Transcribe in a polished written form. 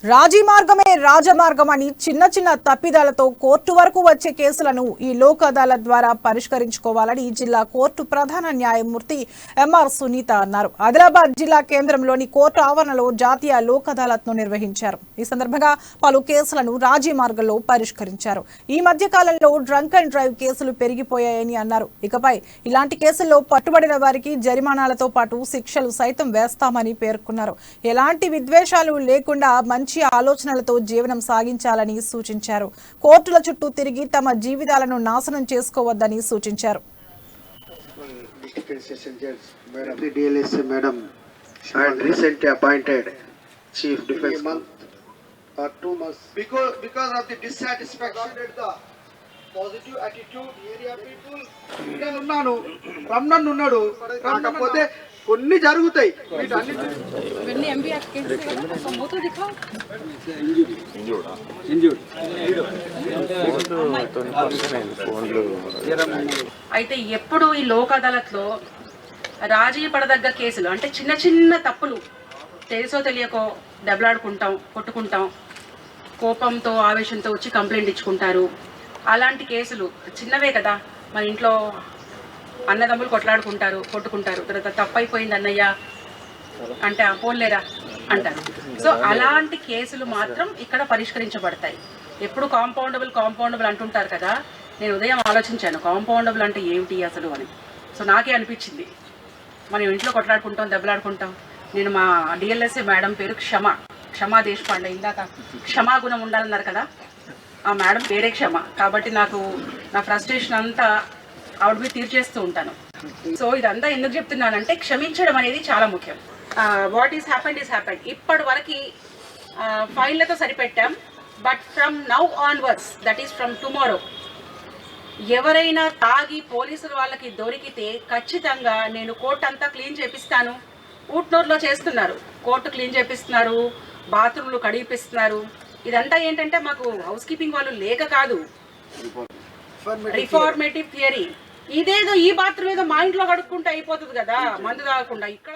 రాజీ మార్గమే రాజమార్గం అని చిన్న చిన్న తప్పిదాలతో కోర్టు వరకు వచ్చే కేసులను ఈ లోక్ అదాలత్ ద్వారా పరిష్కరించుకోవాలని జిల్లా కోర్టు ప్రధాన న్యాయమూర్తి ఎంఆర్ సునీత అన్నారు. ఆదిలాబాద్ జిల్లా కేంద్రంలోని కోర్టు ఆవరణలో జాతీయ లోక్ అదాలత్ ను నిర్వహించారు. ఈ సందర్భంగా పలు కేసులను రాజీ మార్గంలో పరిష్కరించారు. ఈ మధ్య కాలంలో డ్రంక్ అండ్ డ్రైవ్ కేసులు పెరిగిపోయాయని అన్నారు. ఇకపై ఇలాంటి కేసుల్లో పట్టుబడిన వారికి జరిమానాలతో పాటు శిక్షలు సైతం వేస్తామని పేర్కొన్నారు. ఎలాంటి విద్వేషాలు లేకుండా మంచి ఆలోచనలతో జీవనం సాగించాలని సూచించారు. కోర్టుల చుట్టూ తిరిగి తమ జీవితాలను నాశనం చేసుకోవద్దని సూచించారు. Recently appointed chief defense month or 2 months because of the dissatisfaction at the positive attitude area people నేను ఉన్నాను రమణన్ ఉన్నాడు కాకపోతే కొన్ని జరుగుతాయి ఇవన్నీ ఎంబీఆర్ కేసు కదా ఫోటో దిఖాओ అయితే ఎప్పుడు ఈ లోక్ అదాలత్లో రాజీ పడదగ్గ కేసులు అంటే చిన్న చిన్న తప్పులు తెలుసో తెలియకో దెబ్బలాడుకుంటాం, కొట్టుకుంటాం, కోపంతో ఆవేశంతో వచ్చి కంప్లైంట్ ఇచ్చుకుంటారు. అలాంటి కేసులు చిన్నవే కదా, మన ఇంట్లో అన్నదమ్ములు కొట్టుకుంటారు, తర్వాత తప్పైపోయింది అన్నయ్య అంటే పోన్లేరా అంటారు. సో అలాంటి కేసులు మాత్రం ఇక్కడ పరిష్కరించబడతాయి. ఎప్పుడు కాంపౌండబుల్ అంటుంటారు కదా, నేను ఉదయం ఆలోచించాను కాంపౌండబుల్ అంటే ఏమిటి అసలు అని. సో నాకే అనిపించింది మనం ఇంట్లో కొట్లాడుకుంటాం, దెబ్బలాడుకుంటాం. నేను మా డిఎల్ఎస్ఏ మేడం పేరు క్షమా దేశపాండే, ఇందాక క్షమాగుణం ఉండాలన్నారు కదా, ఆ మేడం పేరే క్షమ. కాబట్టి నాకు నా ఫ్రస్ట్రేషన్ అంతా ఆవిడ మీద తీర్చేస్తూ ఉంటాను. సో ఇదంతా ఎందుకు చెప్తున్నానంటే క్షమించడం అనేది చాలా ముఖ్యం. What is happened. ఇప్పటి వరకు ఫైన్లతో సరిపెట్టాం. But from now onwards, that is from tomorrow, ఎవరైనా తాగి పోలీసుల వాళ్ళకి దొరికితే ఖచ్చితంగా నేను కోర్టు అంతా క్లీన్ చేపిస్తాను. ఊట్నూరులో చేస్తున్నారు, కోర్టు క్లీన్ చేపిస్తున్నారు, బాత్రూమ్లు కడిగిపిస్తున్నారు. ఇదంతా ఏంటంటే మాకు హౌస్ కీపింగ్ వాళ్ళు లేక కాదు, రిఫార్మేటివ్ థియరీ. ఇదేదో ఈ బాత్రూమ్ ఏదో మా ఇంట్లో కడుక్కుంటే అయిపోతుంది కదా, మందు తాగకుండా. ఇక్కడ